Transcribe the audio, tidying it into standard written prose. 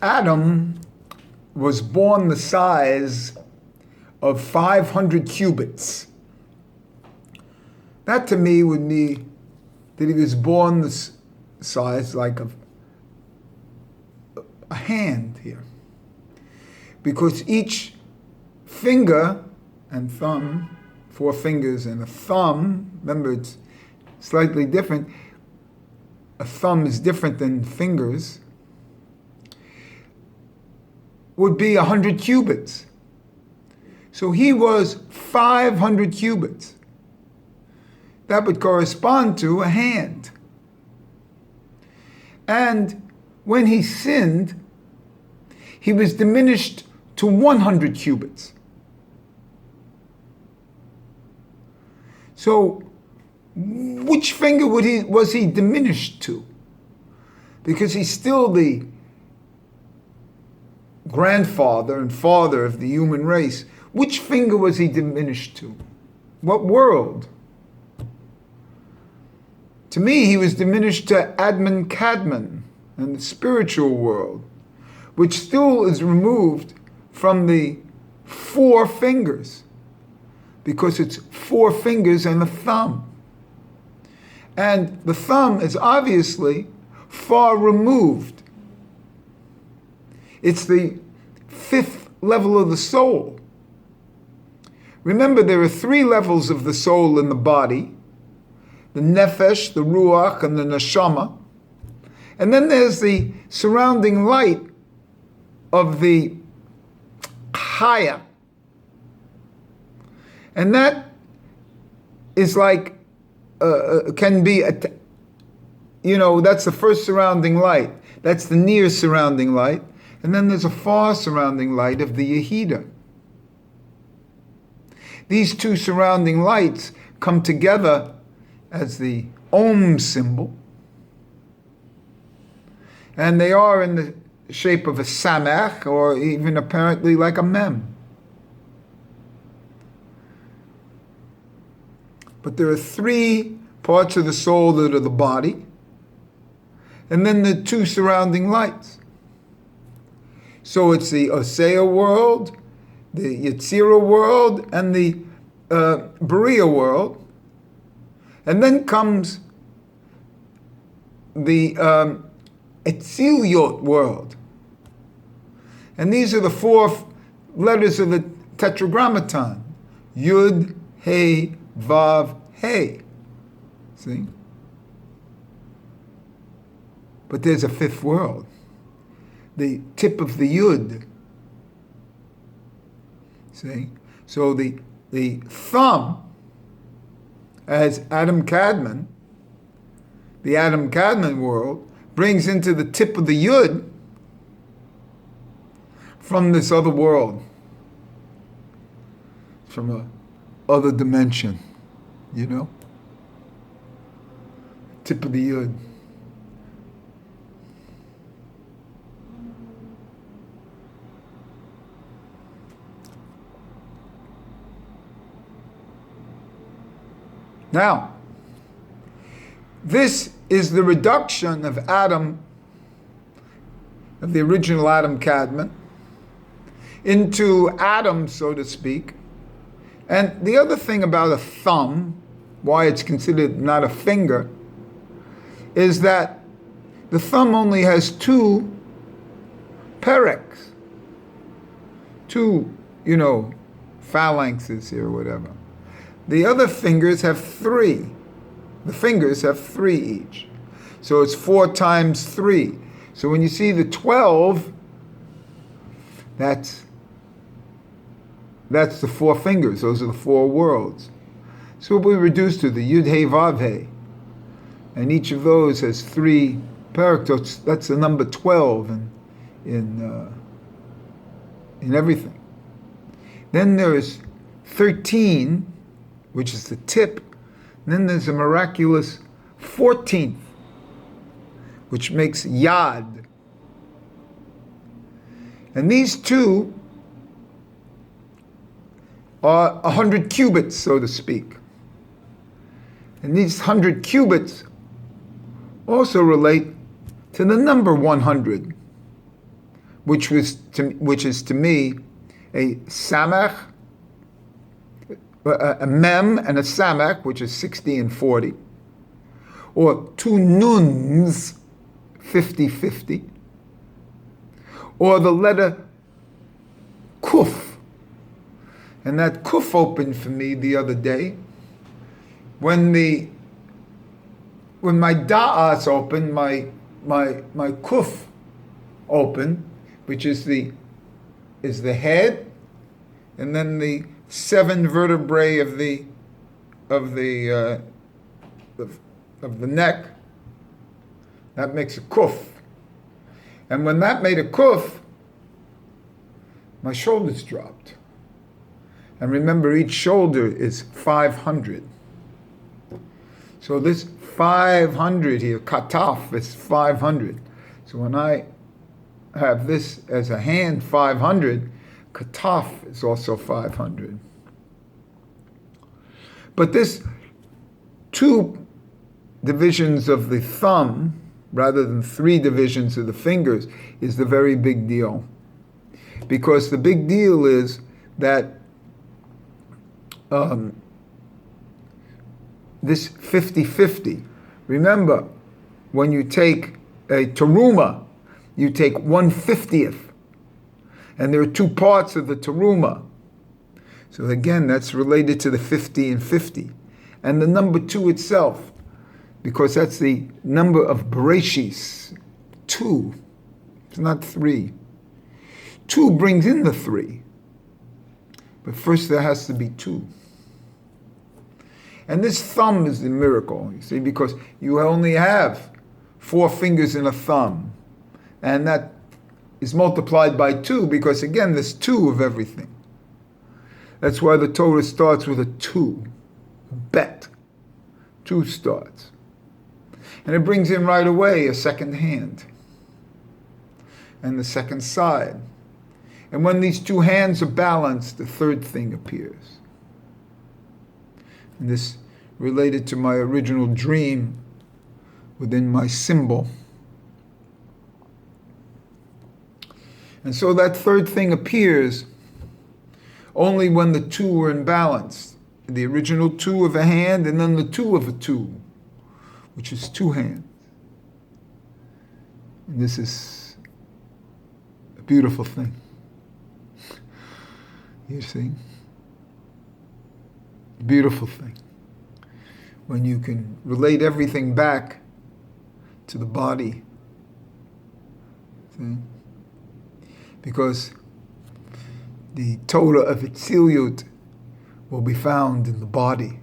Adam was born the size of 500 cubits. That to me would be that he was born the size like of a hand here. Because each finger and thumb, 4 fingers and a thumb, remember it's slightly different. A thumb is different than fingers, would be 100 cubits. So he was 500 cubits. That would correspond to a hand. And when he sinned, he was diminished to 100 cubits. So which finger was he diminished to? Because he's still the grandfather and father of the human race. Which finger was he diminished to? What world? To me, he was diminished to Adman Kadman and the spiritual world, which still is removed from the 4 fingers, because it's 4 fingers and a thumb. And the thumb is obviously far removed. It's the 5th level of the soul. Remember, there are 3 levels of the soul in the body: the nefesh, the ruach, and the neshama. And then there's the surrounding light of the chaya. And that is like, can be, that's the first surrounding light. That's the near surrounding light. And then there's a far surrounding light of the Yehida. These 2 surrounding lights come together as the Om symbol. And they are in the shape of a samach, or even apparently like a mem. But there are 3 parts of the soul that are the body, and then the 2 surrounding lights. So it's the Osea world, the Yetzirah world, and the Beriah world. And then comes the Atzilut world. And these are the 4 letters of the Tetragrammaton. Yud, He, Vav, He. See? But there's a 5th world. The tip of the Yud. See? So the thumb, as Adam Kadmon, the Adam Kadmon world, brings into the tip of the Yud from this other world, from a other dimension, tip of the Yud. Now, this is the reduction of Adam, of the original Adam Kadmon, into Adam, so to speak. And the other thing about a thumb, why it's considered not a finger, is that the thumb only has 2 pereks, 2, phalanxes here, or whatever. The other fingers have 3. The fingers have 3 each. So it's 4 times 3. So when you see the 12, that's the 4 fingers. Those are the 4 worlds. So we reduce to the Yud, He, Vav, He. And each of those has 3 perek. That's the number 12 in everything. Then there's 13, which is the tip. And then there's a miraculous 14th, which makes Yad. And these 2 are 100 cubits, so to speak. And these 100 cubits also relate to the number 100, which is to me a samach, a mem and a samach, which is 60 and 40, or two nuns, 50-50, or the letter kuf. And that kuf opened for me the other day when my da'as opened, my kuf opened, which is the head, and then the 7 vertebrae of the neck. That makes a kuf. And when that made a kuf, my shoulders dropped. And remember, each shoulder is 500. So this 500 here, kataf, is 500. So when I have this as a hand, 500, kataf is also 500. But this 2 divisions of the thumb, rather than 3 divisions of the fingers, is the very big deal. Because the big deal is that this 50-50, remember, when you take a teruma, you take 1/50th, and there are 2 parts of the teruma. So again, that's related to the 50 and 50. And the number 2 itself, because that's the number of bereshis, 2. It's not 3. 2 brings in the 3. But first there has to be 2. And this thumb is the miracle, you see, because you only have 4 fingers and a thumb. And that is multiplied by 2 because, again, there's 2 of everything. That's why the Torah starts with a 2. Bet. 2 starts. And it brings in right away a second hand and the second side. And when these 2 hands are balanced, the third thing appears. And this related to my original dream within my symbol. And so that third thing appears only when the 2 are in balance. The original 2 of a hand and then the 2 of a 2, which is 2 hands. And this is a beautiful thing. You see? Beautiful thing. When you can relate everything back to the body. See? Because the Torah of Atzilut will be found in the body.